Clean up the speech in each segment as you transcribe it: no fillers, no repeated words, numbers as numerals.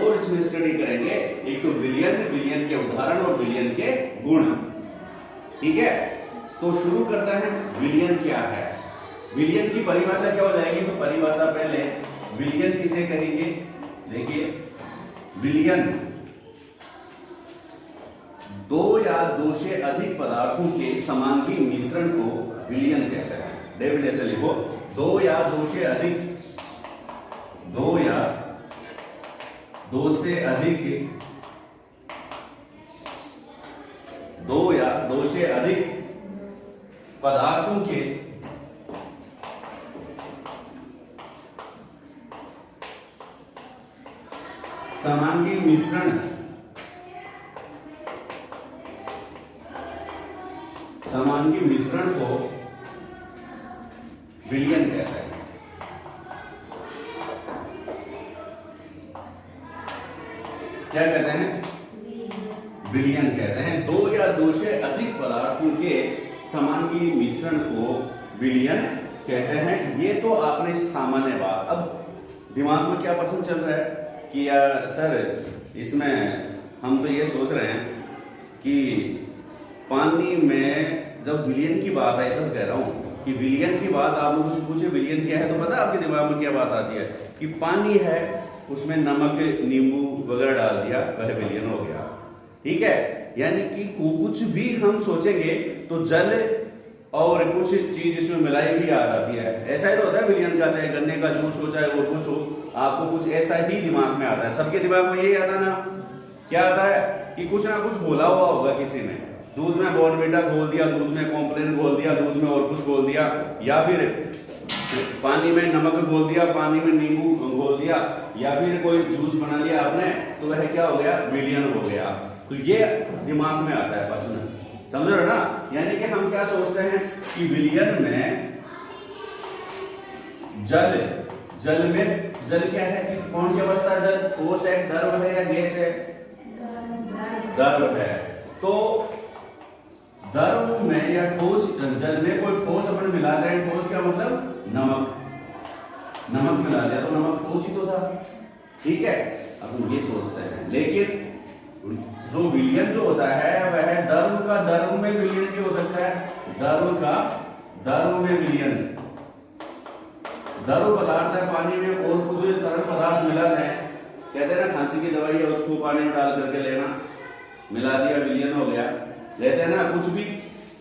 और इसमें स्टडी करेंगे, एक तो विलयन, विलयन के उदाहरण और विलयन के गुण। ठीक है, तो शुरू करते हैं। विलयन क्या है? विलयन की परिभाषा क्या हो जाएगी? तो परिभाषा पहले, विलयन किसे कहेंगे? देखिए, विलयन दो या दो से अधिक पदार्थों के समांगी मिश्रण को विलयन कहते हैं। डेफिनेशन लिखो, दो या दो से अधिक, दो या दो से अधिक, दो या दो से अधिक पदार्थों के समांगी मिश्रण, समांगी मिश्रण को विलयन कहते हैं। क्या कहते हैं? विलयन कहते हैं। दो या दो से अधिक पदार्थों के समांगी मिश्रण को विलयन कहते हैं। ये तो आपने सामान्य बात। अब दिमाग में क्या प्रश्न चल रहा है कि यार सर, इसमें हम तो ये सोच रहे हैं कि पानी में जब विलयन की बात आई, तब कह रहा हूं कि विलयन की बात आप लोग कुछ पूछे विलयन क्या है, तो पता है आपके दिमाग में क्या बात आती है कि पानी है, उसमें नमक नींबू वगैरह डाल दिया, वह विलयन हो गया। ठीक है, यानी कि कुछ भी हम सोचेंगे तो जल और कुछ चीज इसमें मिलाई भी आ जाती है। ऐसा ही तो होता है विलयन का, चाहे गन्ने का जूस हो चाहे वो कुछ हो, आपको कुछ ऐसा ही दिमाग में आता है। सबके दिमाग में यही आता है ना? क्या आता है कि कुछ ना कुछ घोला हुआ होगा किसी ने। दूध में बॉर्नविटा घोल दिया, दूध में कॉम्प्लेन घोल दिया, दूध में और कुछ घोल दिया, या फिर पानी में नमक घोल दिया, पानी में नींबू घोल दिया, या फिर कोई जूस बना लिया आपने, तो वह क्या हो गया? विलयन हो गया। तो ये दिमाग में आता है प्रश्न, समझ रहे ना? यानी कि हम क्या सोचते हैं कि विलयन में जल में जल क्या है? किस कौन सी अवस्था है? जल ठोस है, द्रव है या गैस है? द्रव है। तो द्रव में या ठोस जल में कोई ठोस अपन मिला रहे हैं। ठोस क्या मतलब? नमक। नमक मिला दिया तो नमक ठोस ही तो था। ठीक है, अब हम ये सोचते हैं, लेकिन जो विलयन जो होता है वह द्रव का द्रव में विलयन भी हो सकता है। द्रव का द्रव में विलयन, द्रव पदार्थ है, पानी में और कुछ तरल पदार्थ मिला है, कहते हैं ना खांसी की दवाई है, उसको पानी में डाल करके लेना, मिला दिया विलयन हो गया। लेते हैं ना कुछ भी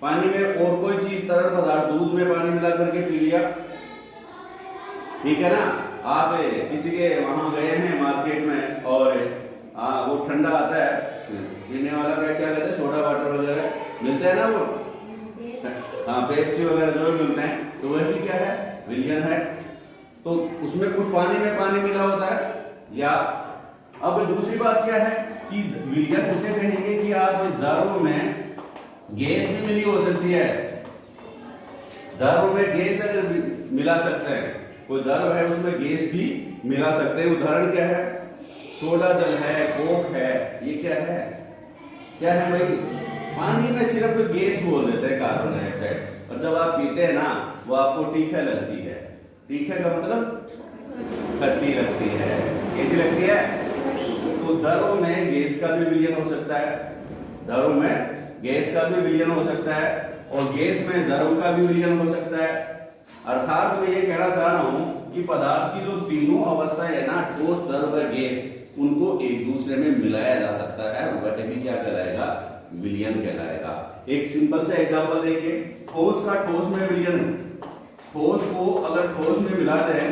पानी में और कोई चीज तरल पदार्थ, दूध में पानी मिला करके पी लिया। ठीक है ना? आप किसी के वहां गए हैं मार्केट में और वो ठंडा आता है पीने वाला, क्या कहते हैं, सोडा वाटर वगैरह मिलते हैं ना वो, हाँ पेप्सी वगैरह जो मिलते हैं, तो वह भी क्या है? विलयन है। तो उसमें कुछ पानी में पानी मिला होता है। या अब दूसरी बात क्या है कि विलयन उसे कहेंगे कि आप द्रव में गैस भी मिली हो सकती है। द्रव में गैस अगर मिला सकते हैं, कोई द्रव है उसमें गैस भी मिला सकते हैं। उदाहरण क्या है? सोडा जल है, कोक है, ये क्या है? क्या है भाई? पानी में सिर्फ गैस बोल देते हैं, कार्बन डाइऑक्साइड, और जब आप पीते हैं ना वो आपको तीखा लगती है। तीखा का मतलब खट्टी लगती है। कैसी लगती है? तो द्रव में गैस का भी विलयन हो सकता है, द्रव में गैस का भी विलयन हो सकता है, और गैस में द्रव का भी विलयन हो सकता है। अर्थात मैं ये कहना चाह रहा हूं कि पदार्थ की जो तीनों अवस्था है ना, ठोस, द्रव, गैस, उनको एक दूसरे में मिलाया जा सकता है, वह भी क्या कहलाएगा? विलयन कहलाएगा। एक सिंपल सा एग्जांपल देखिए, ठोस का ठोस में विलयन। ठोस को अगर ठोस में मिलाते हैं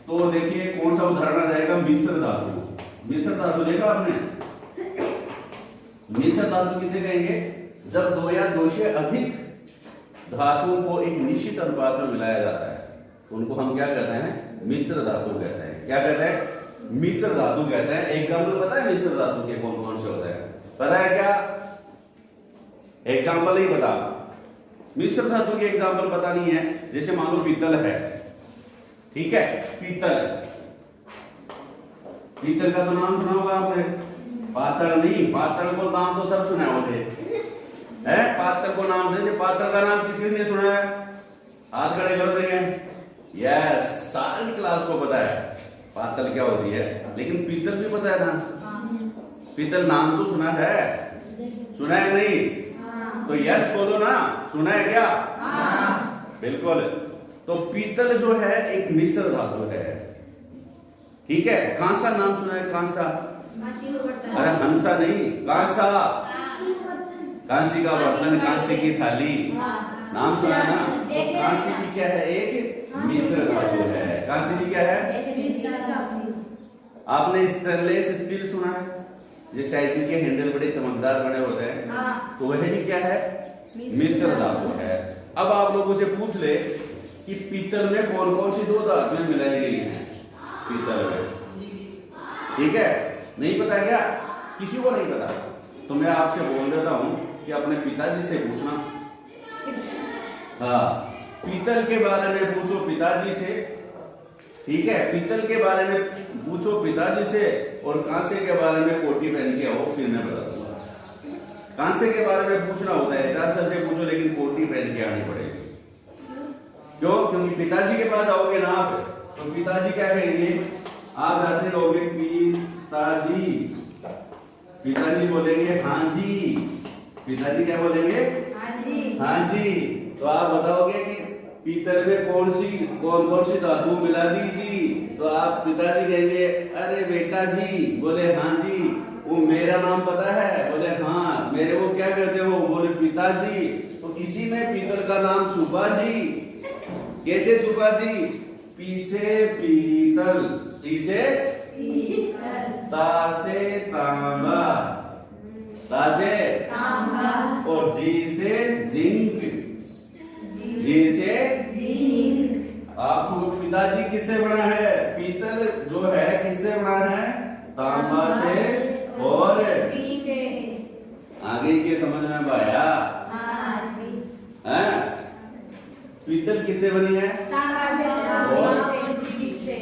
तो देखिए कौन सा उदाहरण आ जाएगा? मिश्र धातु। मिश्र धातु देखा आपने? मिश्र धातु किसे कहेंगे? जब दो या दो से अधिक धातुओं को एक निश्चित अनुपात में मिलाया जाता है, तो उनको हम क्या कहते हैं? मिश्र धातु कहते हैं। क्या कहते हैं? मिश्र धातु कहते हैं। एग्जाम्पल पता है मिश्र धातु के कौन कौन से होते हैं? पता है क्या? एग्जाम्पल ही बता। मिश्र धातु के एग्जाम्पल पता नहीं है? जैसे मान लो पीतल है, ठीक है, पीतल। पीतल का तो नाम सुना होगा आपने। पातल नहीं, पातल को नाम तो सब सुना होते है। पातल को नाम दे, पातल का नाम किसी ने सुना है? हाथ खड़े करो देंगे। यस, सारी क्लास को पता है पातल क्या होती है, लेकिन पीतल भी पता है ना। पीतल नाम तो सुना है, सुना है नहीं? तो यस बोलो ना, सुना है क्या? बिल्कुल। तो पीतल जो है एक मिश्र धातु है, ठीक है। कांसा नाम सुना है? कांसा, अरे हंसा नहीं, कांसा, कांसी का बर्तन, कांसे की थाली, नाम सुना है ना। तो कांसे की क्या है? एक मिश्र धातु है। कांसे की क्या है? आपने स्टेनलेस स्टील सुना है, जो साइकिल के हैंडल बड़े चमकदार बने होते हैं, तो वह भी क्या है? मिश्र धातु है। अब आप लोगों से पूछ ले कि पीतल में कौन कौन सी दो धातुएं मिलाई गई हैं पीतल में, ठीक है? नहीं पता क्या? किसी को नहीं पता तो मैं आपसे बोल देता हूं कि अपने पिताजी से पूछना। हाँ, पीतल के बारे में पूछो पिताजी से, ठीक है? पीतल के बारे में पूछो पिताजी से, और कांसे के बारे में कोटी पहन के आओ, फिर मैं बता दूंगा। कांसे के बारे में पूछना होता है चाचा से पूछो, लेकिन कोटी पहन के आनी पड़ेगी। क्यों? क्योंकि पिताजी के पास आओगे ना आप, तो पिताजी क्या कहेंगे? आप जाते रहोगे पिताजी, पिताजी बोलेंगे हाँ जी। पिताजी क्या बोलेंगे? हाँ जी। तो आप बताओगे कि पीतल में कौन कौन सी धातु मिला दीजिए, तो आप पिताजी कहेंगे अरे बेटा जी, बोले हाँ जी। वो मेरा नाम पता है? बोले हाँ। मेरे को क्या कहते हो? बोले पिताजी। तो इसी में पीतल का नाम छुपा जी। कैसे छुपा जी? पीसे पीतल, पीसे तासे तांबा, तासे तांबा, और जी से जिंक, जी से जिंक। आप पिताजी किससे बना है? पीतल जो है किससे बना है? तांबा से और जिंक से। आगे के समझ में आया? हाँ, पीतल किससे बनी है? तांबा से और जिंक से।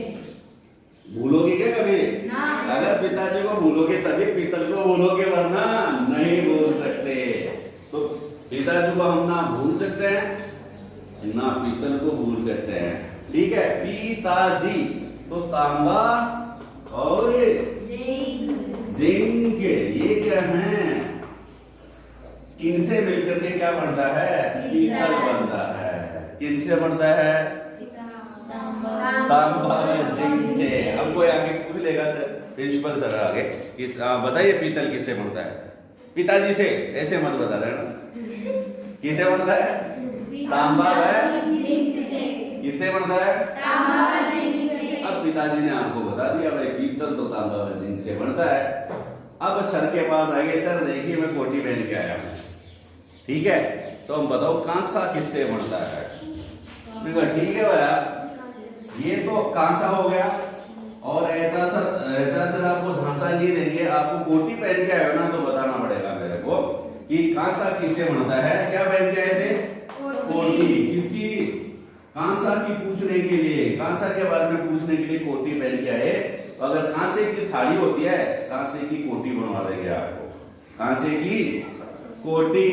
भूलोगे क्या कभी? अगर पिताजी को भूलोगे तभी पीतल को भूलोगे, वरना नहीं भूल सकते। तो पिताजी को हम ना भूल सकते हैं, ना पीतल को भूल सकते हैं, ठीक है? पिताजी तो तांबा और जिंक, ये क्या है? इनसे मिलकर के क्या बनता है? पीतल बनता है। किनसे बनता है? तांबा और जिंक से। अब कोई आगे पूछ लेगा सर, प्रिंसिपल सर आगे, बताइए पीतल किससे बनता है? पिताजी से, ऐसे मत बता देना। किससे बनता है? तांबा व जिंक से। किससे बनता है? तांबा व जिंक से। अब पिताजी ने आपको बता दिया भाई पीतल तो तांबा व जिंक से बनता है। अब सर के पास आगे, सर देखिए मैं कोटी पहन के आया हूँ, ठीक है? तो हम बताओ कांसा किससे बनता है? ठीक है भैया, ये तो कांसा हो गया। और ऐसा सर आपको झांसा नहीं देंगे, आपको कोटी पहन के आए ना, तो बताना पड़ेगा मेरे को कि कांसा किससे बनता है। क्या पहन के आए थे? कोटी। किसकी? कांसा की पूछने के लिए, कांसा के बारे में पूछने के लिए कोटी पहन के आए। तो अगर कांसे की थाली होती है, कांसे की कोटी बनवा देंगे आपको। कांसे की कोटी,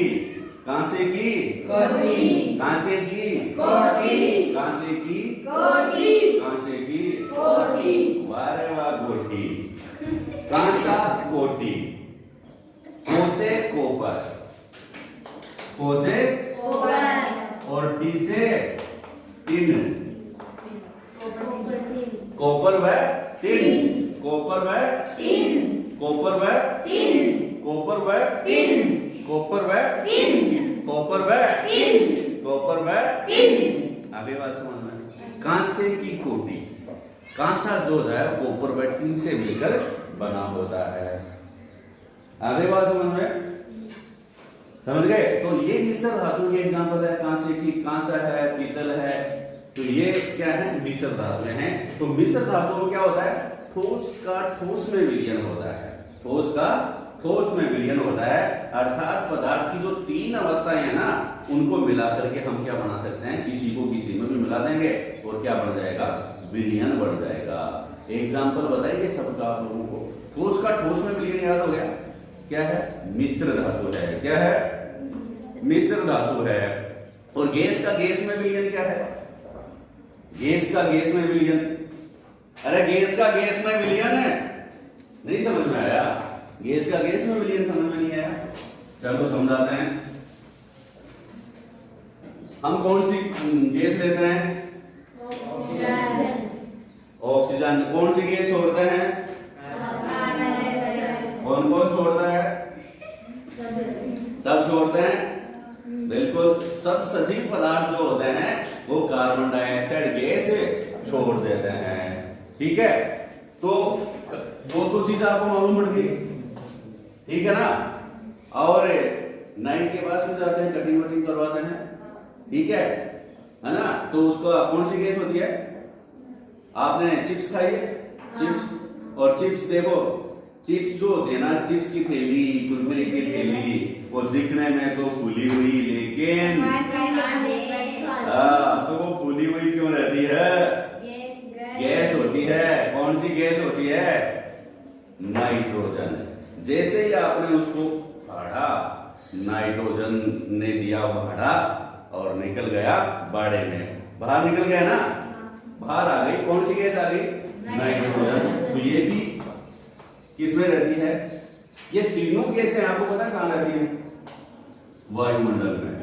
कांसे की कोटी, कांसे की कोटी, कांसे की कोटी, कांसे की कोटी। वारे वाह गोटी। कांसा कोटी। कोसे कोपर, कोसे कोपर, और टी से टिन, कोपर व टिन, कोपर व टिन, कोपर व टिन, कोपर व टिन, कोपर व टिन, कोपर व टिन, कोपर व टिन। आगे बात समझ में? कांसे की कोटी, कांसा जो है कोपर व टिन से मिलकर बना होता है। आगे बात समझ में? समझ गए? तो ये मिश्र धातु के एग्जांपल है। कांसे की, कांसा है, पीतल है, तो ये क्या है? मिश्र धातुएं हैं। तो मिश्र धातु में क्या होता है? ठोस का ठोस में विलयन होता है, ठोस का ठोस में विलयन होता है। अर्थात पदार्थ की जो तीन अवस्थाएं हैं ना, उनको मिला करके हम क्या बना सकते हैं? किसी को किसी में भी मिला देंगे और क्या बन जाएगा? विलयन बढ़ जाएगा। एग्जाम्पल बताइए सबका आप लोगों को। ठोस का ठोस में विलयन याद हो गया? क्या है? मिश्र धातु है। क्या है? मिश्र धातु है। और गैस का गैस में विलयन क्या है? गैस का गैस में विलयन अरे गैस का गैस में विलयन है, नहीं समझ में आया? गैस का गैस में विलयन समझ में नहीं आया? चलो समझाते हैं। हम कौन सी गैस लेते हैं? ऑक्सीजन। कौन सी गैस छोड़ते हैं? कौन कौन छोड़ता है? सब छोड़ते हैं, बिल्कुल। सब सजीव पदार्थ जो होते हैं वो कार्बन डाइऑक्साइड गैस छोड़ देते हैं, ठीक है? तो दो चीजें आपको मालूम पड़ गई, ठीक है ना? और नाइट के पास में जाते हैं, कटिंग वटिंग करवाते हैं, ठीक है ना? तो उसका कौन सी गैस होती है? आपने चिप्स खाई है? चिप्स। और चिप्स देखो, चिप्स जो होती है ना, चिप्स की थैली, कुरकुरे की थैली, वो दिखने में तो फूली हुई, लेकिन तो वो फूली हुई क्यों रहती है? गैस होती है। कौन सी गैस होती है? नाइट्रोजन। जैसे ही आपने उसको फाड़ा, नाइट्रोजन ने दिया भाड़ा और निकल गया बाड़े में, बाहर निकल गया ना, बाहर आ गई। कौन सी गैस आ गई? नाइट्रोजन। तो ये भी किसमें रहती है? ये तीनों गैसें आपको पता कहां रहती है? वायुमंडल में,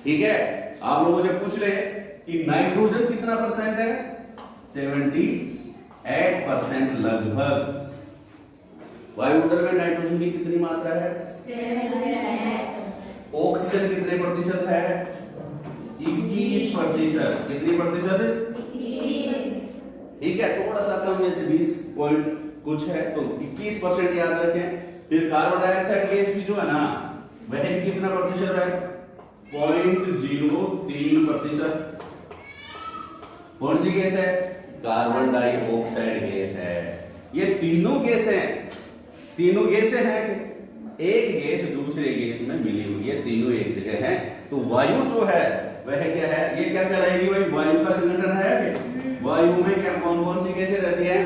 ठीक है? आप लोगों से पूछ रहे कि नाइट्रोजन कितना परसेंट है? 78% लगभग। वायुमंडल में नाइट्रोजन की कितनी मात्रा है? ऑक्सीजन कितने प्रतिशत है? 21%। कितनी प्रतिशत? ठीक है, थोड़ा सा कम में से 20 पॉइंट कुछ है, तो 21% याद रखें। फिर कार्बन डाइऑक्साइड गैस की जो है ना, वह भी कितना प्रतिशत है? 0.03%। कौन सी गैस है? कार्बन डाइऑक्साइड गैस है। ये तीनों गैसें हैं कि एक गैस दूसरे गैस में मिली हुई है, तीनों एक जगह है। तो वायु जो है वह क्या है? ये क्या कहलाएगी भाई? वायु का संगठन है कि वायु में क्या कौन कौन सी गैसें रहती हैं?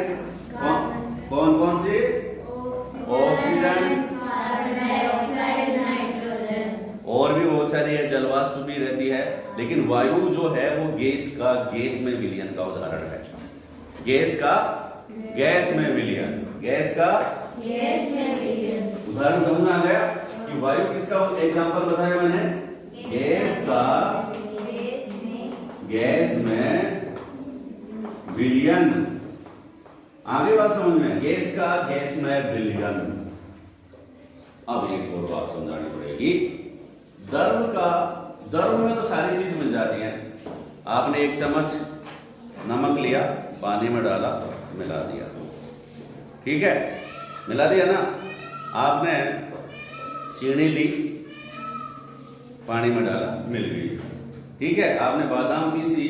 कौन कौन सी? ऑक्सीजन, और भी बहुत सारी है, जलवाष्प भी रहती है। लेकिन वायु जो है वो गैस में विलयन का उदाहरण है। गैस का गैस में विलयन, गैस का उदाहरण समझ में आ गया कि वायु किसका एग्जांपल बताया मैंने? गैस में विलयन। आगे बात समझ में, गैस का गैस में विलयन। अब एक और बात समझानी पड़ेगी। द्रव में तो सारी चीज मिल जाती है। आपने एक चम्मच नमक लिया, पानी में डाला, मिला दिया, ठीक है? मिला दिया ना। आपने चीनी ली, पानी में डाला, मिल गई, ठीक है? आपने बादाम पीसी,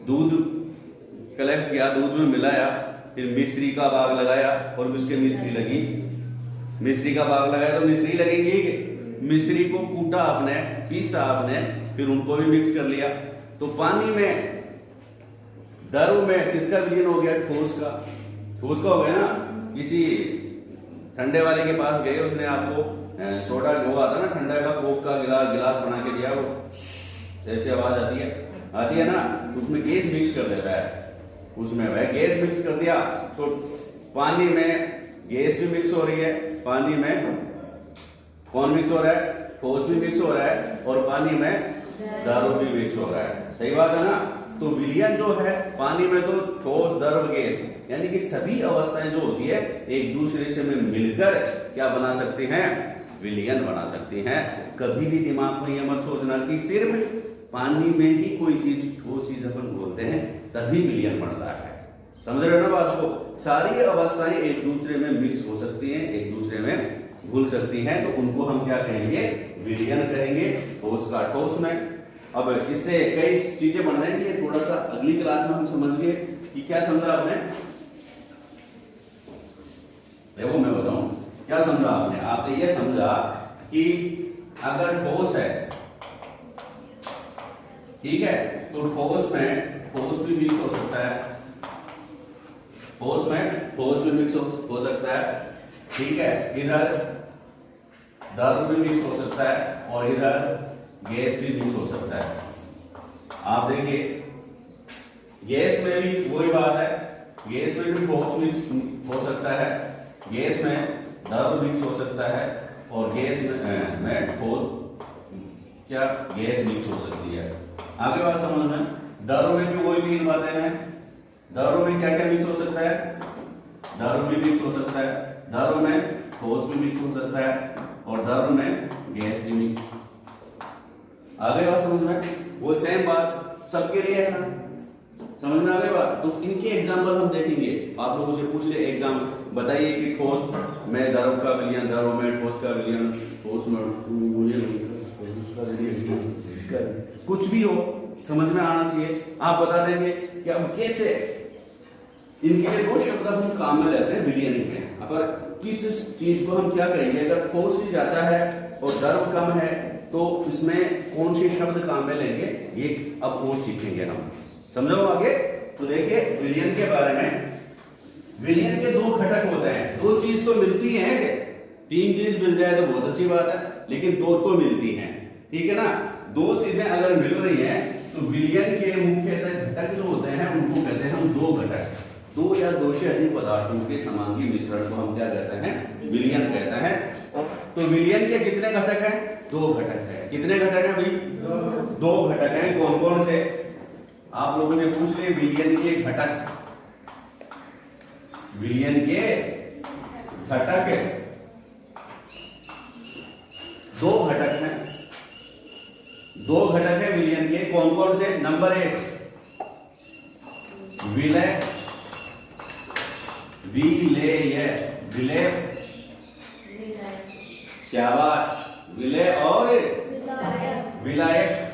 दूध कलेक्ट किया, दूध में मिलाया, फिर मिश्री का बाग लगाया और उसके मिश्री लगी। मिश्री का बाग लगाया तो मिश्री लगेगी। मिश्री को कूटा आपने, पीसा आपने, फिर उनको भी मिक्स कर लिया। तो पानी में, द्रव में किसका विलयन हो गया? ठोस का। ठोस का हो गया ना। किसी ठंडे वाले के पास गए, उसने आपको सोडा जो आता है ना, ठंडा का कोक का गिलास बना के दिया, वो ऐसी आवाज आती है ना, उसमें गैस मिक्स कर देता है। उसमें वह गैस मिक्स कर दिया तो पानी में गैस भी मिक्स हो रही है, पानी में कौन मिक्स हो रहा है? ठोस भी मिक्स हो रहा है, और पानी में द्रव भी मिक्स हो रहा है। सही बात है ना? तो विलयन जो है, पानी में तो ठोस, द्रव, गैस, यानी कि सभी अवस्थाएं जो होती है एक दूसरे से मिलकर क्या बना सकती हैं? विलयन बना सकती हैं। कभी भी दिमाग में यह मत सोचना कि सिर्फ पानी में ही कोई चीज, ठोस चीज अपन बोलते हैं तभी विलयन बनता है। समझ रहे हो ना बात को? सारी अवस्थाएं एक दूसरे में मिक्स हो सकती हैं, एक दूसरे में घुल सकती हैं, तो उनको हम क्या कहेंगे? विलयन कहेंगे, ठोस का ठोस में। अब इससे कई चीजें बन जाएंगी, थोड़ा सा अगली क्लास में हम समझिए कि क्या समझा आपने। देखो मैं बताऊं क्या समझा आपने। आपने ये समझा कि अगर ठोस है, ठीक है, तो ठोस में ठोस भी मिक्स हो सकता है, ठोस में ठोस भी मिक्स हो सकता है, ठीक है। इधर द्रव भी मिक्स हो सकता है और इधर गैस भी मिक्स हो सकता है। आप देखिए गैस में भी वही बात है, गैस में भी ठोस मिक्स हो सकता है, गैस में द्रव मिक्स हो सकता है, और गैस में ठोस क्या गैस मिक्स हो सकती है। आगे बात समझ में, द्रव में भी वही तीन बातें हैं। द्रव में क्या क्या मिक्स हो सकता है, द्रव भी मिक्स हो सकता है, द्रव में ठोस भी मिक्स हो सकता है, और द्रव में गैस भी मिक्स। आगे बात समझ में, वो सेम बात सबके लिए है ना, समझ में आ गई बात। तो इनके एग्जाम्पल हम देखेंगे। आप लोगों से पूछ ले एग्जाम, बताइए कि ठोस में द्रव का विलयन, द्रव में ठोस का विलयन, ठोस में कुछ भी हो समझ में आना चाहिए। आप बता देंगे कि अब कैसे इनके लिए दो शब्द हम काम में लेते हैं विलयन में। अगर किस चीज को हम क्या करेंगे, अगर ठोस ही जाता है और द्रव कम है तो इसमें कौन से शब्द काम में लेंगे, ये अब और सीखेंगे हम। समझो आगे। तो देखिए विलयन के बारे में, विलयन के दो घटक होते हैं। दो चीज तो मिलती है, तीन चीज मिल जाए तो बहुत अच्छी बात है, लेकिन दो तो मिलती हैं, ठीक है ना। दो चीजें अगर मिल रही हैं तो विलयन के मुख्यतः घटक जो होते हैं उनको कहते हैं हम दो घटक। दो या दो से अधिक पदार्थों के समांगी मिश्रण को हम क्या कहते हैं, विलयन कहते हैं। तो विलयन के कितने घटक हैं, दो घटक है। कितने घटक हैं भाई, दो घटक हैं। कौन कौन से, आप लोगों से पूछ ले विलयन के घटक, विलयन के घटक दो घटक हैं, दो घटक है विलयन के। कौन कौन से, नंबर एक विलय, विलेय, विलय, शाबाश, विलय और विलायक।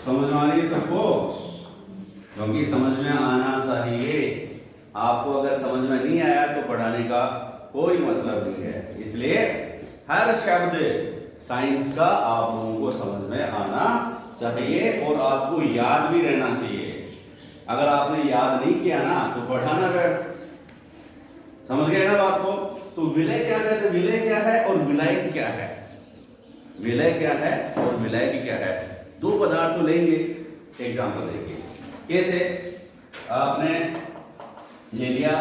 समझ में आ रही है सबको, क्योंकि समझ में आना चाहिए। आपको अगर समझ में नहीं आया तो पढ़ाने का कोई मतलब नहीं है। इसलिए हर शब्द साइंस का आप लोगों को समझ में आना चाहिए और आपको याद भी रहना चाहिए। अगर आपने याद नहीं किया ना तो पढ़ाना कर। समझ गए ना बात को। तो विलय क्या कहते हैं, विलय क्या है और विलायक क्या है, विलय क्या है और विलायक क्या है। दो पदार्थ तो लेंगे, एग्जाम्पल देंगे। कैसे, आपने ले लिया,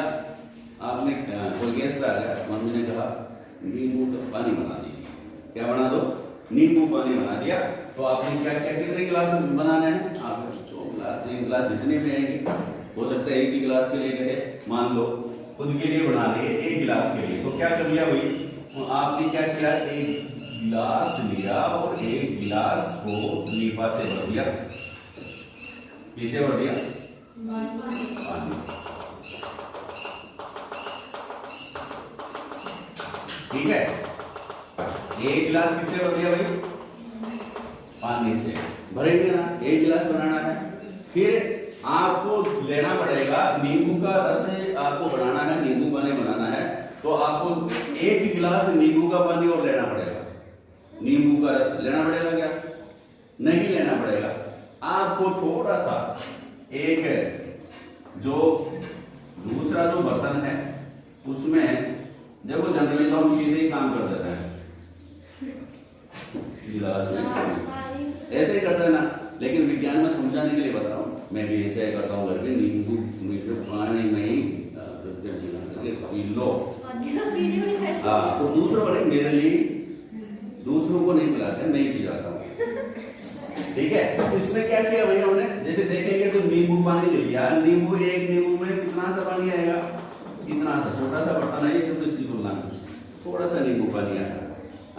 आपने कोई गैस ला लिया, मम्मी ने कहा नींबू का पानी बना दीजिए। क्या बना दो, नींबू पानी बना दिया। तो आपने क्या क्या कितने गिलास बनाने हैं, आप 2 गिलास 3 गिलास जितने भी आएंगे, हो सकता है एक ही गिलास के लिए कहे, मान लो खुद के लिए बना लिए 1 गिलास के लिए। तो क्या कर लिया भाई, तो आपने क्या किया, 1 गिलास लिया और 1 गिलास को लीपा से भर दिया। किसे भर दिया, पानी। ठीक है, 1 गिलास किससे भर दिया भाई, पानी से। भरेंगे ना, 1 गिलास बनाना है। फिर आपको लेना पड़ेगा नींबू का रस, आपको बनाना है, नींबू पानी बनाना है तो आपको 1 गिलास नींबू का पानी और लेना पड़ेगा। नींबू का रस लेना पड़ेगा क्या, नहीं लेना पड़ेगा। आपको थोड़ा सा एक जो दूसरा जो बर्तन है उसमें, देखो जनरली तो हम सीधे ही काम कर देते हैं, गिलास में ऐसे ही करते हैं ना, लेकिन विज्ञान में समझाने के लिए बताऊं, मैं भी ऐसे करता हूँ घर पे। नींबू मीठे पानी में ही पी लो। हाँ, तो दूसरों को नहीं, मेरे लिए दूसरों को नहीं पिलाते, मैं ही पी जाता हूँ। ठीक है, तो इसमें क्या किया भाई हमने, जैसे देखेंगे तो नींबू पानी ले लिया। नींबू, एक नींबू में कितना सा पानी आएगा, इतना सा, छोटा सा बर्तन है ये, तो इसकी तुलना में थोड़ा सा नींबू पानी आएगा।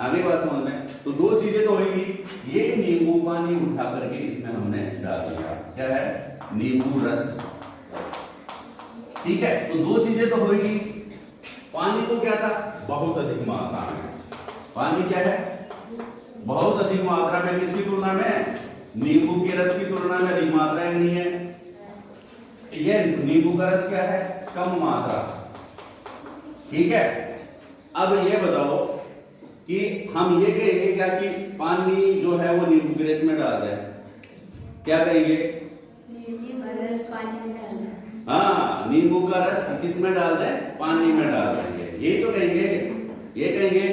आगे बात समझ में। तो दो चीजें तो होगी, ये नींबू पानी उठा करके इसमें हमने डाल दिया, क्या है, नींबू रस। ठीक है, तो दो चीजें तो होगी। पानी तो क्या था, बहुत अधिक मात्रा में। पानी क्या है, बहुत अधिक मात्रा में। किसकी तुलना में, नींबू के रस की तुलना में अधिक मात्रा नहीं है। ये नींबू का रस क्या है, कम मात्रा। ठीक है, अब ये बताओ कि हम ये कहेंगे क्या कि पानी जो है वो नींबू के रस में डाल दें, क्या कहेंगे, हाँ, नींबू का रस किस में डाल दें, पानी में डाल देंगे, यही तो कहेंगे। ये कहेंगे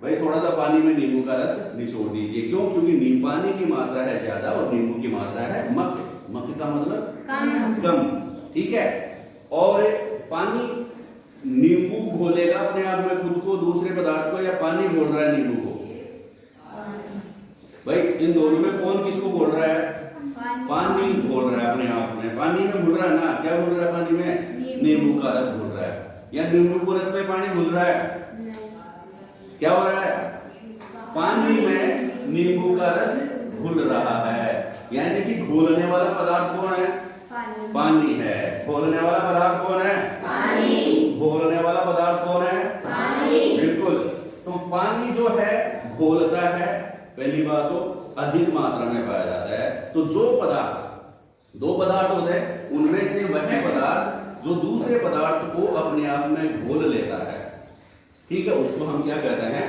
भाई थोड़ा सा पानी में नींबू का रस निचोड़ दीजिए। क्यों? क्योंकि पानी की मात्रा है ज्यादा और नींबू की मात्रा है मक। मक का मतलब कम। ठीक है। और पानी नींबू घोलेगा अपने आप में खुद को, दूसरे पदार्थ को, या पानी घोल रहा है नींबू को? भाई इन दोनों में कौन किसको घोल रहा है? पानी घोल रहा है अपने आप में। पानी में घुल रहा है ना, क्या घुल रहा है पानी में? नींबू का रस घुल रहा है। या नींबू को रस में पानी घुल रहा है? क्या हो रहा है? पानी में नींबू का रस घुल रहा है। यानी कि घोलने वाला पदार्थ कौन है? पानी है। घोलने वाला पदार्थ कौन है? पानी। घोलने वाला पदार्थ कौन है? पानी। बिल्कुल। तो पानी जो है घोलता है, पहली बात तो अधिक मात्रा में पाया जाता है। तो जो पदार्थ, दो पदार्थ होते हैं, उनमें से वह पदार्थ जो दूसरे पदार्थ को अपने आप में घोल लेता है, ठीक है, उसको हम क्या कहते हैं?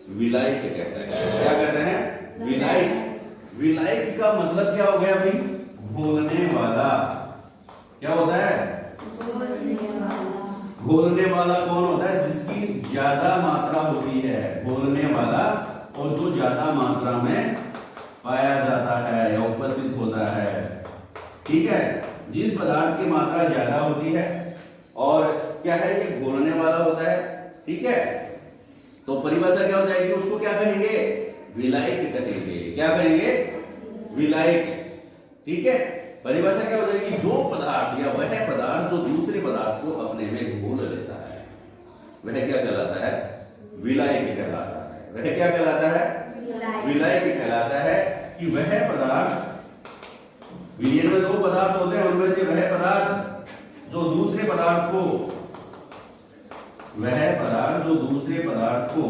विलायक कहते हैं। क्या कहते हैं? विलायक। विलायक का मतलब क्या हो गया भाई? घोलने वाला। क्या होता है? घोलने वाला कौन होता है? जिसकी ज्यादा मात्रा होती है, घोलने वाला, और जो ज्यादा मात्रा में पाया जाता है या उपस्थित होता है। ठीक है। जिस पदार्थ की मात्रा ज्यादा होती है और क्या है, ये घोलने वाला होता है। ठीक है। तो परिभाषा क्या हो जाएगी? उसको क्या कहेंगे? विलायक कहेंगे। क्या कहेंगे? विलायक। ठीक है। परिभाषा क्या हो जाएगी? जो पदार्थ या वह पदार्थ जो दूसरे पदार्थ को अपने में घोल लेता है, वह क्या कहलाता है? विलायक कहलाता है। वह क्या कहलाता है? विलायक कहलाता है। कि वह पदार्थ, विलयन में दो पदार्थ होते हैं, उनमें से वह पदार्थ जो दूसरे पदार्थ को, वह पदार्थ जो दूसरे पदार्थ को,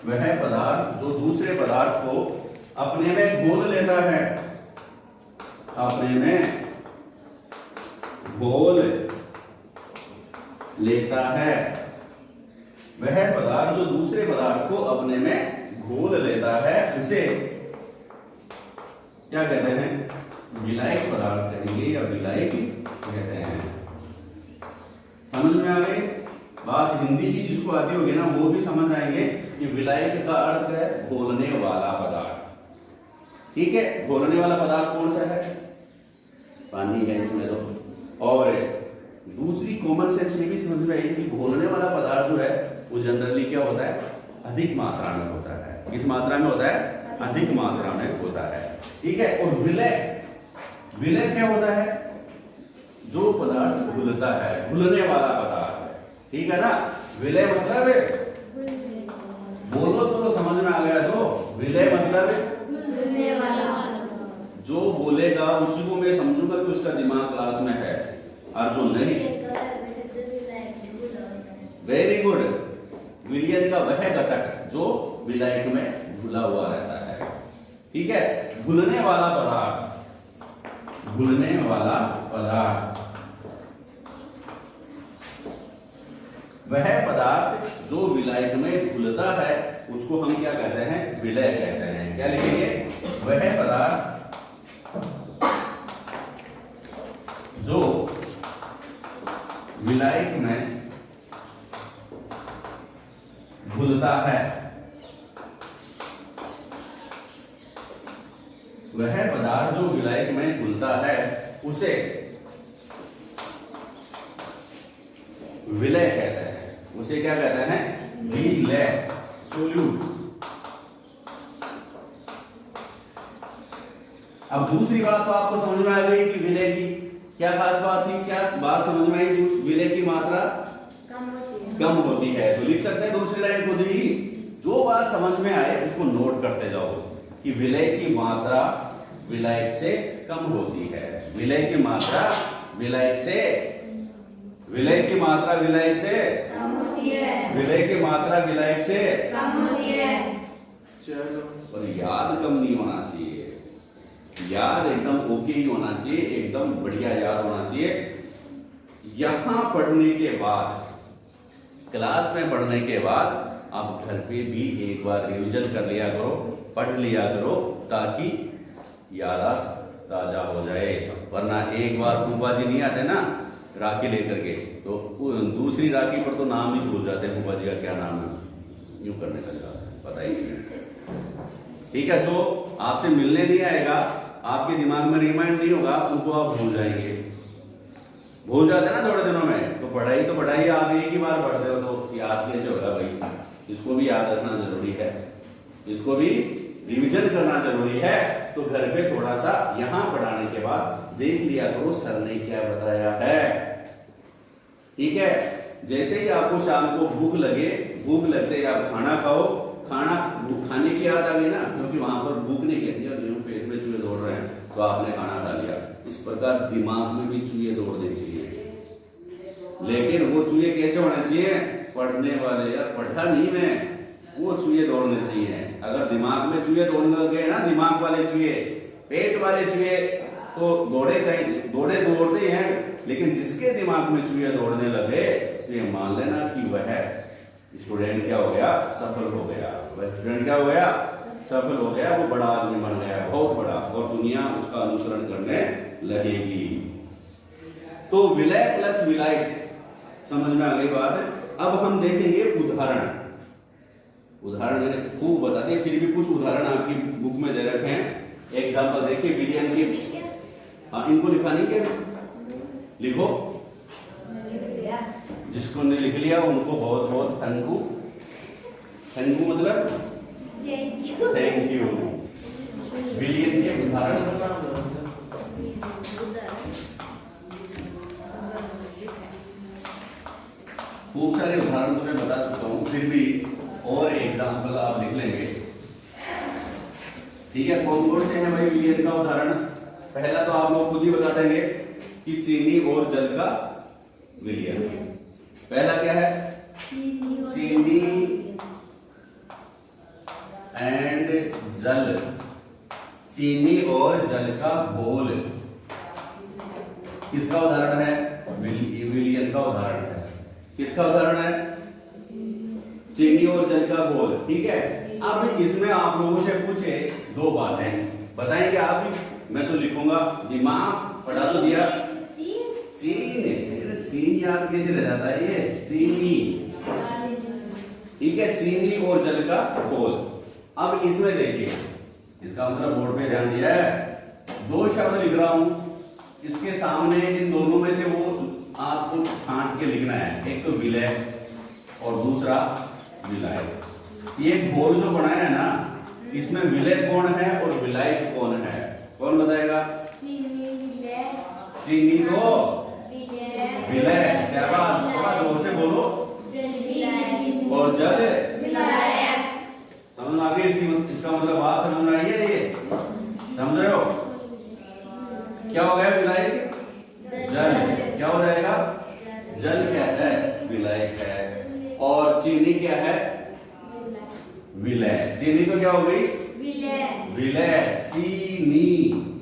वह पदार्थ जो दूसरे पदार्थ को अपने में घोल लेता है, अपने में घोल लेता है। वह पदार्थ जो दूसरे पदार्थ को अपने में घोल लेता है, उसे क्या कहते हैं? विलायक पदार्थ कहेंगे या विलायक कहते हैं। समझ में आ गई बात? हिंदी भी जिसको आती होगी ना, वो भी समझ आएंगे कि विलायक का अर्थ है घोलने वाला पदार्थ। ठीक है। घोलने वाला पदार्थ कौन सा है? पानी है इसमें तो। और दूसरी कॉमन सेंस ये भी समझ में आई कि घोलने वाला पदार्थ जो है वो जनरली क्या होता है? अधिक मात्रा में होता है। किस मात्रा में होता है? अधिक मात्रा में होता है। ठीक है। और विलय, विलय क्या होता है? जो पदार्थ घुलता है, घुलने वाला पदार्थ है। ठीक है ना। विलय मतलब बोलो तो समझ में आ गया। तो विलय मतलब घुलने वाला। जो बोलेगा उसी को मैं समझूंगा कि उसका दिमाग क्लास में है, और जो नहीं, वेरी गुड। विलयन का वह घटक जो विलायक में घुला हुआ रहता है। ठीक है। घुलने वाला पदार्थ, घुलने वाला पदार्थ, वह पदार्थ जो विलायक में घुलता है, उसको हम क्या कहते हैं? विलय कहते हैं। क्या लिखेंगे? वह पदार्थ जो विलायक में घुलता है, वह पदार्थ जो विलायक में घुलता है, उसे विलय कहते हैं। उसे क्या कहते हैं? विलय, सोल्यूट। अब दूसरी बात तो आपको समझ में आ गई कि विलय की क्या खास बात थी? क्या बात समझ में आई? विलय की मात्रा कम होती है। तो लिख सकते हैं दूसरी लाइन खुद ही। जो बात समझ में आए उसको नोट करते जाओ कि विलय की मात्रा विलायक से कम होती है। विलय की मात्रा विलायक से, विलय की मात्रा विलायक से कम होती है। विलय की मात्रा विलायक से कम होती है। चलो, और याद कम नहीं होना चाहिए। याद एकदम ओके ही होना चाहिए, एकदम बढ़िया याद होना चाहिए। यहां पढ़ने के बाद, क्लास में पढ़ने के बाद आप घर पे भी एक बार रिवीजन कर लिया करो, पढ़ लिया करो, ताकि याद ताजा हो जाए। वरना एक बार फूफा जी नहीं आते ना, राखी लेकर के, तो दूसरी राखी पर तो नाम ही भूल जाते हैं, फूफा जी का क्या नाम है, यूं करने लगा, पता ही नहीं। ठीक है, जो आपसे मिलने नहीं आएगा, आपके दिमाग में रिमाइंड नहीं होगा, उनको आप भूल जाएंगे, भूल जाते हैं ना थोड़े दिनों में। तो पढ़ाई आप एक ही बार पढ़ते हो तो याद कैसे होगा भाई, इसको भी याद रखना जरूरी है, इसको भी रिवीजन करना जरूरी है। तो घर पे थोड़ा सा यहाँ पढ़ाने के बाद देख लिया करो सर ने क्या बताया है। ठीक है, जैसे ही आपको शाम को भूख लगते ही आप खाना खाओ, खाने की याद आ गई ना, क्योंकि वहां पर भूख नहीं लगती और पेट में चूहे दौड़ रहे हैं तो आपने खाना खा लिया। इस प्रकार दिमाग में भी चूहे दौड़ने चाहिए, लेकिन वो चूहे कैसे होने चाहिए, पढ़ने वाले, यार पढ़ा नहीं मैं, वो चूहे दौड़ने चाहिए। अगर दिमाग में चूहे दौड़ने लगे ना, दिमाग वाले चूहे, पेट वाले चूहे तो दौड़ते हैं, लेकिन जिसके दिमाग में चूहे दौड़ने लगे तो ये मान लेना कि वह स्टूडेंट क्या हो गया, सफल हो गया। वह स्टूडेंट क्या हो गया, सफल हो गया, वो बड़ा आदमी बन गया, बहुत बड़ा, और दुनिया उसका अनुसरण करने लगेगी। तो विलय प्लस विलायक समझ में आ गई बात। अब हम देखेंगे उदाहरण मैंने खूब बता दिया, फिर भी कुछ उदाहरण आपकी बुक में दे रखे हैं। एग्जाम्पल देखिए विलियम के, हाँ इनको लिखा नहीं क्या, लिखो, जिसको ने लिख लिया उनको बहुत बहुत थैंक यू मतलब थैंक यू। विलियम के उदाहरण खूब सारे उदाहरण तो मैं बता सकता हूँ, फिर भी और एग्जाम्पल आप लिख लेंगे। ठीक है, कौन कौन से हैं भाई विलियन का उदाहरण। पहला तो आप लोग खुद ही बता देंगे कि चीनी और जल का विलयन। पहला क्या है, चीनी एंड जल, चीनी और जल का घोल किसका उदाहरण है, विलयन का उदाहरण है। किसका उदाहरण है, चीनी और जल का घोल। ठीक है, अब इसमें आप लोगों से पूछे दो बातें बताएंगे आप ही, मैं तो लिखूंगा, दिमाग पढ़ा तो दिया, चीनी याद कैसे रह जाता है, ये चीनी। ठीक है, चीनी और जल का घोल। अब इसमें देखिए, इसका मतलब बोर्ड पे ध्यान दिया है, दो शब्द लिख रहा हूं, इसके सामने इन दोनों में से वो आपको छांट के लिखना है, एक तो विलय और दूसरा विलायक। ये घोल जो बनाया है ना, इसमें विलय कौन है और विलायक कौन है, कौन बताएगा। चीनी तो विलय, शाबाश, थोड़ा जोर से बोलो, और जल विलायक। समझ में आ गई इसका मतलब, बात समझ में आई है, ये समझ रहे हो। क्या हो गया विलायक, जल, क्या हो जाएगा, जल क्या है, विलायक है, और चीनी क्या है, विलय। चीनी तो क्या हो गई, विलय,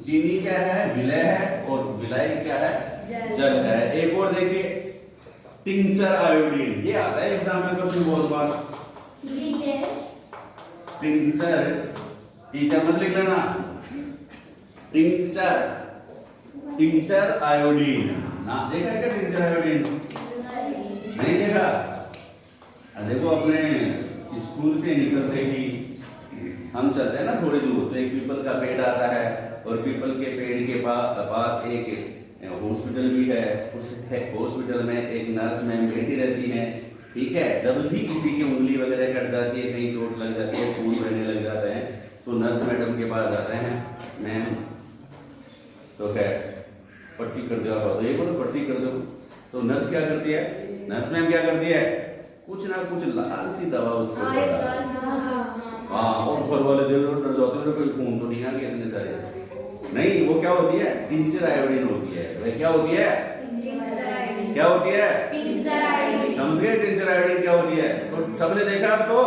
चीनी क्या है, विलय है, और विलायक क्या है, जल है। एक और देखिए, टिंचर आयोडीन, ये आता है एग्जाम में क्वेश्चन बहुत बार। टिंचर, टीचर मत लिख लेना, टिंचर आयोडीन, ना देखा है क्या टिंचर आयोडीन, नहीं देखा। देखो अपने स्कूल से निकलते ही हम चलते हैं ना थोड़ी दूर, तो एक पीपल का पेड़ आता है, और पीपल के पेड़ के पास एक हॉस्पिटल भी है। उस हॉस्पिटल में एक नर्स मैम बैठी रहती है। ठीक है, जब भी किसी की उंगली वगैरह कट जाती है, कहीं चोट लग जाती है, खून बहने लग जाता है, तो नर्स मैडम के पास जाते हैं, मैम तो क्या पट्टी कर दो, आप एक बार पट्टी कर दो। तो नर्स क्या करती है, नर्स मैम क्या करती है, कुछ ना कुछ लाल सी दवा उसके हाँ, और घर वाले डर जाते हैं, कोई खून तो नहीं आ गया इतने सारे, नहीं, वो क्या होती है, टिंचर आयोडीन होती है। वह क्या होती है, क्या होती है, समझ गए टिंचर आयोडीन क्या होती है। तो सबने देखा अब तो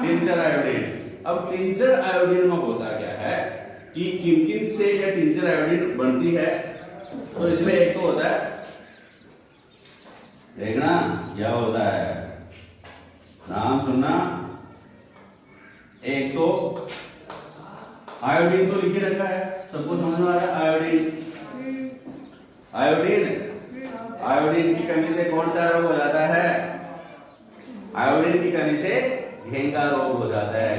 टिंचर आयोडीन। अब टिंचर आयोडीन में होता क्या है कि किन से यह टिंचर आयोडीन बनती है। तो इसमें एक तो होता है, देखना क्या होता है, नाम सुनना, एक तो आयोडीन तो लिखे रखा है, सबको समझ में आ रहा है, आयोडीन आयोडीन की कमी से कौन सा रोग हो जाता है? आयोडीन की कमी से घेंगा रोग हो जाता है,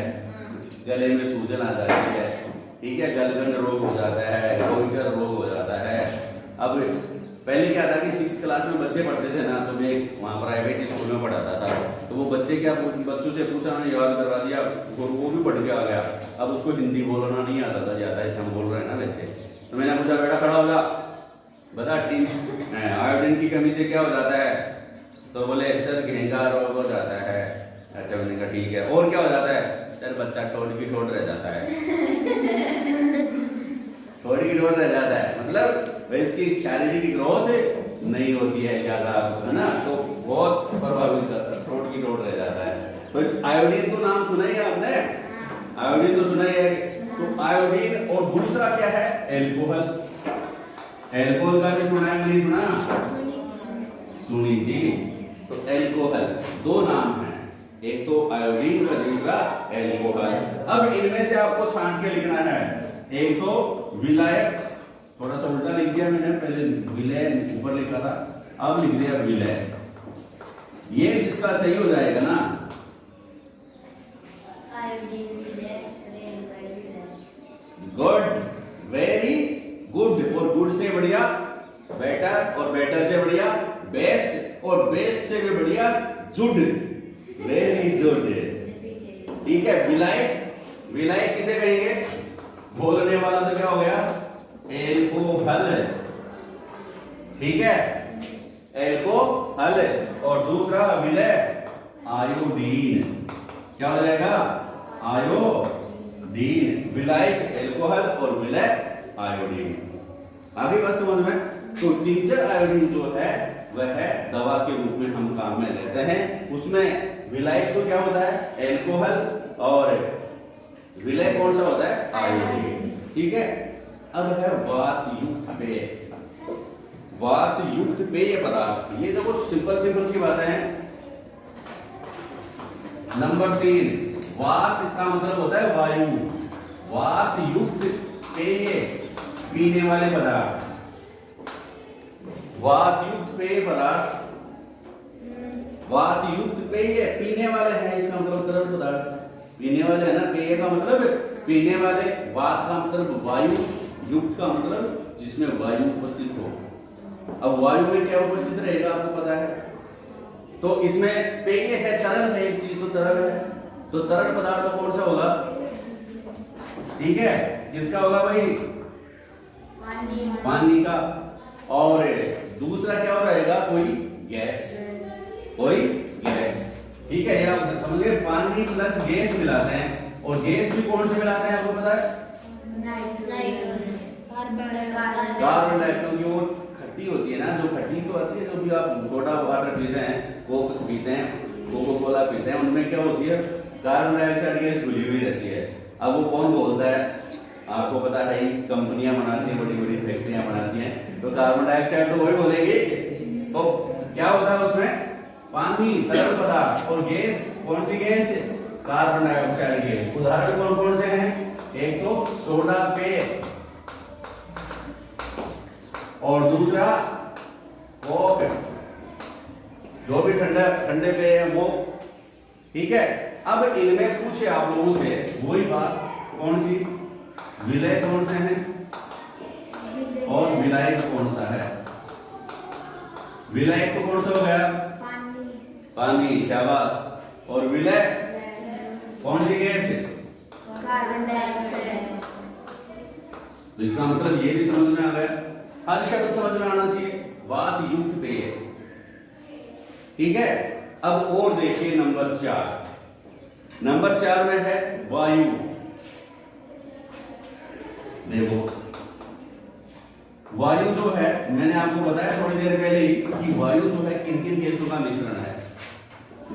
गले में सूजन आ जाती है, ठीक है, गलगंड रोग हो जाता है, गोइटर रोग हो जाता है। अब पहले क्या था कि 6th क्लास में बच्चे पढ़ते थे ना, तो मैं वहाँ प्राइवेट स्कूल में पढ़ाता था, तो वो बच्चे क्या बच्चों से पूछा, मैंने याद करवा दिया, वो भी पढ़ के आ गया। अब उसको हिंदी बोलना नहीं आता था ज्यादा, ऐसे हम बोल रहे हैं ना वैसे। तो मैंने पूछा, बेटा खड़ा हो जा, बता आयोडीन की कमी से क्या हो जाता है? तो बोले सर घेंगा रोग हो जाता है। अच्छा, मैंने कहा ठीक है, और क्या हो जाता है? सर बच्चा ठोड़ की ठोड़ रह जाता है। ठोड़ की ठोड़ रह जाता है मतलब इसकी शारीरिक ग्रोथ नहीं होती है ज्यादा, है ना, तो बहुत प्रभावित करता है, ठोड़ की ठोड़ रह जाता है। तो आयोडीन तो नाम सुना ही है आपने, आयोडीन तो सुना ही है। तो आयोडीन और दूसरा क्या है? एल्कोहल। एल्कोहल का भी सुना है, नहीं सुना? सुनी जी। तो एल्कोहल दो नाम है, एक तो आयोडीन का, दूसरा एल्कोहल। अब इनमें से आपको छांट के लिखना है। एक तो विलायक, थोड़ा सा उल्टा लिख दिया मैंने, पहले विलय ऊपर लिखा था, अब लिख दिया विलय। ये जिसका सही हो जाएगा ना, गुड, वेरी गुड, और गुड से बढ़िया बेटर, और बेटर से बढ़िया बेस्ट, और बेस्ट से भी बढ़िया जुड, वेरी जुड, ठीक है। विलायक, विलायक किसे कहेंगे? बोलने वाला तो क्या हो गया? एल्कोहल, ठीक है, एल्कोहल। और दूसरा विलय आयोडीन, क्या हो जाएगा? आयोडीन। विलायक एल्कोहल और विलय आयोडीन। आगे बात समझ में? तो टिंचर आयोडीन जो है वह है दवा के रूप में हम काम में लेते हैं। उसमें विलायक तो क्या होता है? एल्कोहल, और विलय कौन सा होता है? आयोडीन, ठीक है। अब है वात युक्त पेय। वात युक्त पेय पदार्थ, ये देखो सिंपल सिंपल सी बातें हैं। नंबर 3, वात का मतलब होता है वायु। वात युक्त पेय, पीने वाले पदार्थ। वात युक्त पेय पदार्थ, वात युक्त पेय पीने वाले हैं, इसका मतलब तरल पदार्थ पीने वाले है ना। पेय का मतलब पीने वाले, वात का मतलब वायु, युक्त का मतलब जिसमें वायु उपस्थित हो। अब वायु में क्या उपस्थित रहेगा आपको पता है, तो इसमें पेय है, तरल है, एक चीज तो तरल है, तो तरल पदार्थ कौन सा होगा? ठीक है, किसका होगा भाई? पानी का। और दूसरा क्या हो रहेगा? कोई गैस, कोई गैस, ठीक है। ये आप समझ गए, पानी प्लस गैस मिलाते हैं, और गैस भी कौन से मिलाते हैं आपको पता है? कार्बन डाइऑक्साइड, क्योंकि वो खट्टी होती है ना, जो खट्टी तो आती है, जो भी आप सोडा वाटर पीते हैं, कोक पीते हैं, कोको कोला पीते हैं, उनमें क्या होती है? कार्बन डाइऑक्साइड गैस घुली हुई रहती है। अब वो कौन बोलता है? आपको पता है, कंपनियां बनाती हैं, बड़ी बड़ी फैक्ट्रियां बनाती हैं, तो कार्बन डाइऑक्साइड तो वही बोलेगी। तो क्या होता है उसमें? पानी, तरल पदार्थ, और गैस, कौन सी गैस? Carbon dioxide gas. उदाहरण कौन कौन से हैं? एक तो सोडा पेय, और दूसरा कोक, जो भी ठंडे पेय है वो, ठीक है। अब इनमें पूछे आप लोगों से वही बात, कौन सी? विलय कौन से हैं और विलायक कौन सा है? विलायक तो कौन सा हो गया? पानी, शाबाश। और विलय कौन सी गैस? Carbon dioxide. तो इसका मतलब ये भी समझ में आ गया, हर शब्द समझ में आना चाहिए। वात युक्त पेय, ठीक है। अब और देखिए नंबर 4। नंबर 4 में है वायु। देखो वायु जो है, मैंने आपको बताया थोड़ी देर पहले ही कि वायु जो है किन किन गैसों का मिश्रण है।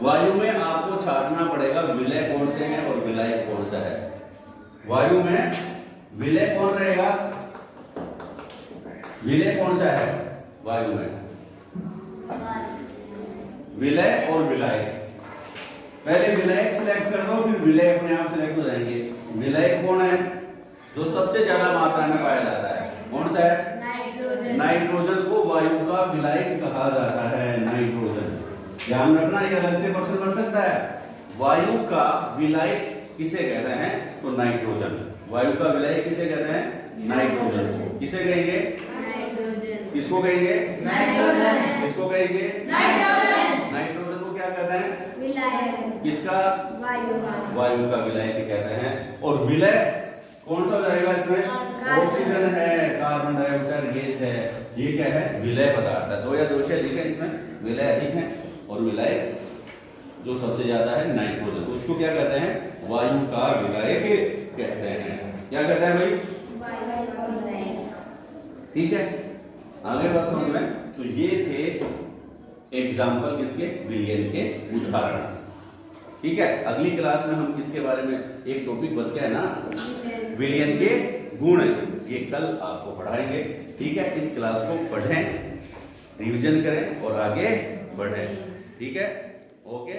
वायु में आपको छांटना पड़ेगा विलय कौन से हैं और विलायक कौन सा है। वायु में विलय कौन रहेगा? विलय कौन सा है वायु में? विलय और विलायक। पहले विलायक सिलेक्ट कर दो, फिर विलय अपने आप सिलेक्ट हो जाएंगे। विलायक कौन है? जो सबसे ज्यादा मात्रा में पाया जाता है, कौन सा है? नाइट्रोजन। नाइट्रोजन को वायु का विलायक कहा जाता है नाइट्रोजन। ध्यान रखना, ये अलग से क्वेश्चन बन सकता है। वायु का विलायक किसे कहते हैं? तो नाइट्रोजन। वायु का विलायक किसे कहते हैं? नाइट्रोजन। किसे कहेंगे? नाइट्रोजन। किसको कहेंगे? नाइट्रोजन। किसको कहेंगे? नाइट्रोजन। नाइट्रोजन को क्या कहते हैं? विलायक। किसका? वायु का। वायु का विलायक कहते हैं। और विलय कौन सा हो जाएगा इसमें? ऑक्सीजन है, कार्बन डाइऑक्साइड गैस है, ये क्या है? विलय पदार्थ है। दो या दो से अधिक है, इसमें विलय अधिक है। और विलायक जो सबसे ज्यादा है नाइट्रोजन, उसको क्या कहते हैं? वायु का विलायक कहते हैं। क्या कहते हैं भाई? वायु का विलायक। ठीक है, आगे बात समझ में। तो ये थे एग्जाम्पल किसके? विलयन के उदाहरण। ठीक है, अगली क्लास में हम किसके बारे में, एक टॉपिक बच गया है ना, विलयन के गुण, ये कल आपको पढ़ाएंगे। ठीक है, इस क्लास को पढ़ें, रिवीजन करें और आगे बढ़ें। ठीक है, ओके।